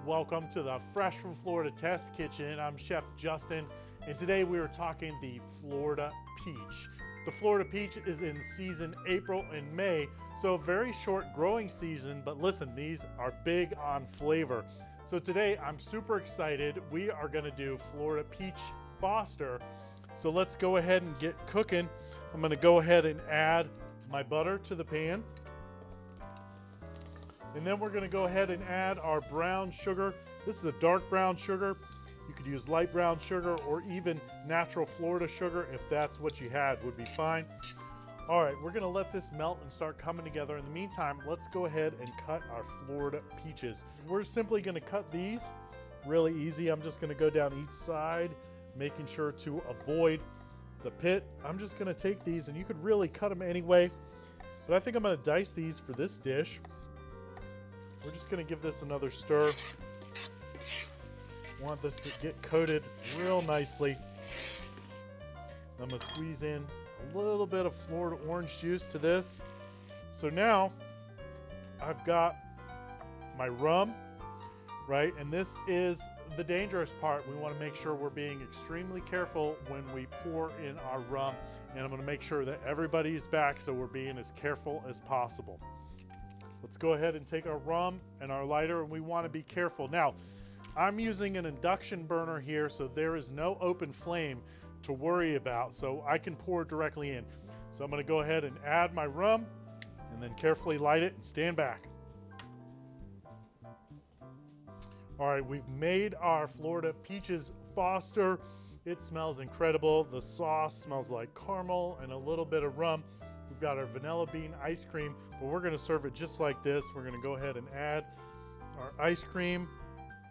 Welcome to the Fresh from Florida Test Kitchen. I'm Chef Justin, and today we are talking the Florida peach. The Florida peach is in season April and May, so a very short growing season, but listen, these are big on flavor. So today I'm super excited. We are gonna do Florida peach Foster. So let's go ahead and get cooking. I'm gonna go ahead and add my butter to the pan. And then we're gonna go ahead and add our brown sugar. This is a dark brown sugar. You could use light brown sugar or even natural Florida sugar if that's what you had, would be fine. All right, we're gonna let this melt and start coming together. In the meantime, let's go ahead and cut our Florida peaches. We're simply gonna cut these really easy. I'm just gonna go down each side, making sure to avoid the pit. I'm just gonna take these, and you could really cut them anyway, but I think I'm gonna dice these for this dish. We're just gonna give this another stir. Want this to get coated real nicely. I'm gonna squeeze in a little bit of Florida orange juice to this. So now I've got my rum, right? And this is the dangerous part. We wanna make sure we're being extremely careful when we pour in our rum. And I'm gonna make sure that everybody's back, so we're being as careful as possible. Let's go ahead and take our rum and our lighter, and we want to be careful. Now, I'm using an induction burner here, so there is no open flame to worry about, so I can pour directly in. So I'm going to go ahead and add my rum and then carefully light it and stand back. All right, we've made our Florida Peaches Foster. It smells incredible. The sauce smells like caramel and a little bit of rum. We've got our vanilla bean ice cream, but we're gonna serve it just like this. We're gonna go ahead and add our ice cream,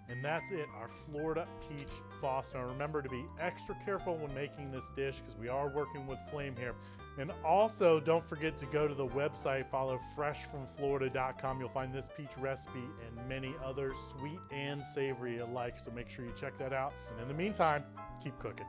and that's it, our Florida Peach Foster. Now remember to be extra careful when making this dish because we are working with flame here. And also don't forget to go to the website, follow freshfromflorida.com. You'll find this peach recipe and many others, sweet and savory alike. So make sure you check that out. And in the meantime, keep cooking.